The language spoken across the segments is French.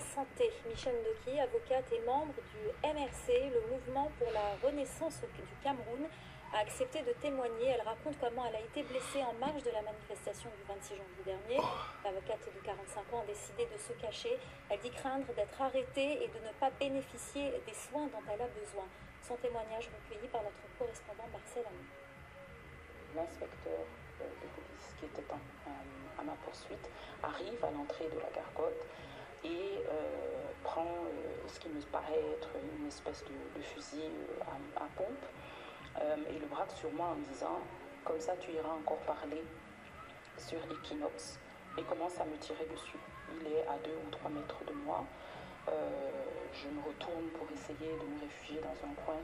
santé. Michel Ndoki, avocate et membre du MRC, le mouvement pour la renaissance du Cameroun, a accepté de témoigner. Elle raconte comment elle a été blessée en marge de la manifestation du 26 janvier dernier. L'avocate de 45 ans a décidé de se cacher. Elle dit craindre d'être arrêtée et de ne pas bénéficier des soins dont elle a besoin. Son témoignage recueilli par notre correspondant Marcel Ami. L'inspecteur de police qui était à ma poursuite arrive à l'entrée de la gargote et prend ce qui me paraît être une espèce de fusil à pompe et le braque sur moi en me disant « comme ça tu iras encore parler sur Equinox » et commence à me tirer dessus. Il est à 2 ou 3 mètres de moi. Je me retourne pour essayer de me réfugier dans un coin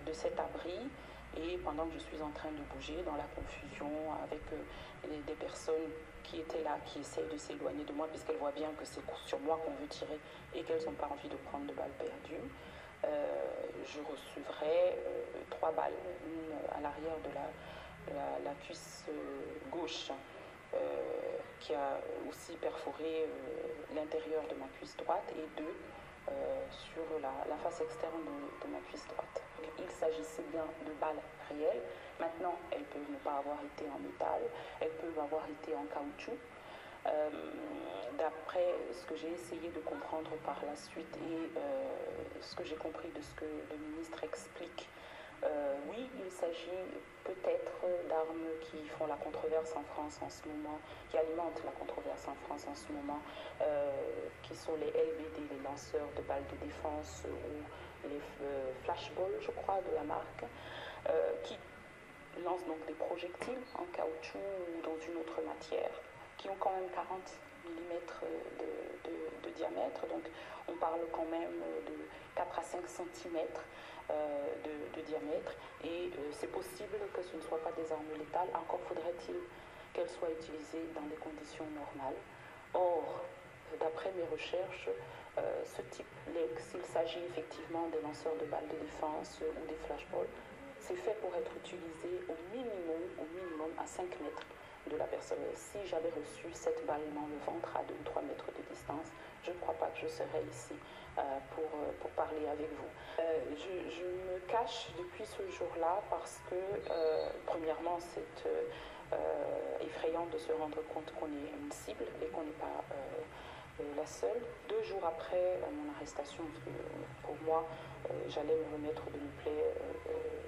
de cet abri. Et pendant que je suis en train de bouger dans la confusion avec des personnes qui étaient là, qui essayent de s'éloigner de moi puisqu'elles voient bien que c'est sur moi qu'on veut tirer et qu'elles n'ont pas envie de prendre de balles perdues, je recevrai 3 balles, une à l'arrière de la cuisse gauche qui a aussi perforé l'intérieur de ma cuisse droite et 2 sur la face externe de ma cuisse droite. Il s'agissait bien de balles réelles. Maintenant, elles peuvent ne pas avoir été en métal, elles peuvent avoir été en caoutchouc. D'après ce que j'ai essayé de comprendre par la suite et ce que j'ai compris de ce que le ministre explique, oui, il s'agit peut-être d'armes qui font la controverse en France en ce moment, qui alimentent la controverse en France en ce moment, qui sont les LBD, les lanceurs de balles de défense ou les flashballs, je crois, de la marque, qui lancent donc des projectiles en caoutchouc ou dans une autre matière, qui ont quand même 40 mm de diamètre, donc on parle quand même de 4 à 5 cm de diamètre, et c'est possible que ce ne soit pas des armes létales, encore faudrait-il qu'elles soient utilisées dans des conditions normales. Or, d'après mes recherches, ce type, s'il s'agit effectivement des lanceurs de balles de défense ou des flashballs, c'est fait pour être utilisé au minimum à 5 mètres de la personne. Si j'avais reçu cette balle dans le ventre à 2 ou 3 mètres de distance, je ne crois pas que je serais ici pour parler avec vous. Je me cache depuis ce jour-là parce que, premièrement, c'est effrayant de se rendre compte qu'on est une cible et qu'on n'est pas la seule. 2 jours après mon arrestation, parce que pour moi, j'allais me remettre de mes plaies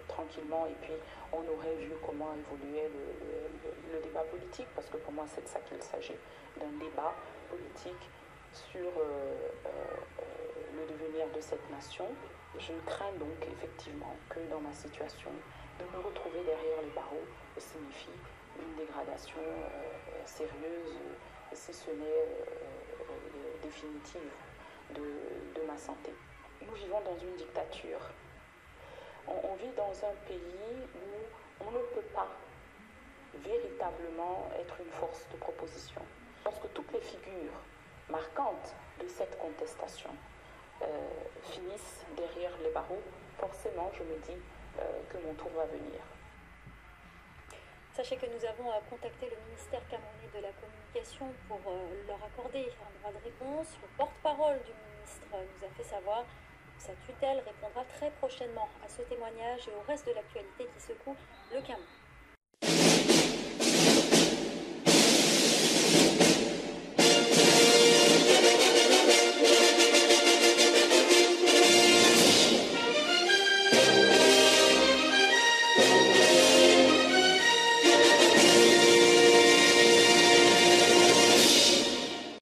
tranquillement, et puis on aurait vu comment évoluait le débat politique, parce que pour moi c'est de ça qu'il s'agit, d'un débat politique sur le devenir de cette nation. Je crains donc effectivement que dans ma situation, de me retrouver derrière les barreaux signifie une dégradation sérieuse, si ce n'est définitive, de ma santé. Nous vivons dans une dictature. On vit dans un pays où on ne peut pas véritablement être une force de proposition. Lorsque toutes les figures marquantes de cette contestation finissent derrière les barreaux, forcément je me dis que mon tour va venir. Sachez que nous avons contacté le ministère camerounais de la communication pour leur accorder un droit de réponse. Le porte-parole du ministre nous a fait savoir que sa tutelle répondra très prochainement à ce témoignage et au reste de l'actualité qui secoue le Cameroun.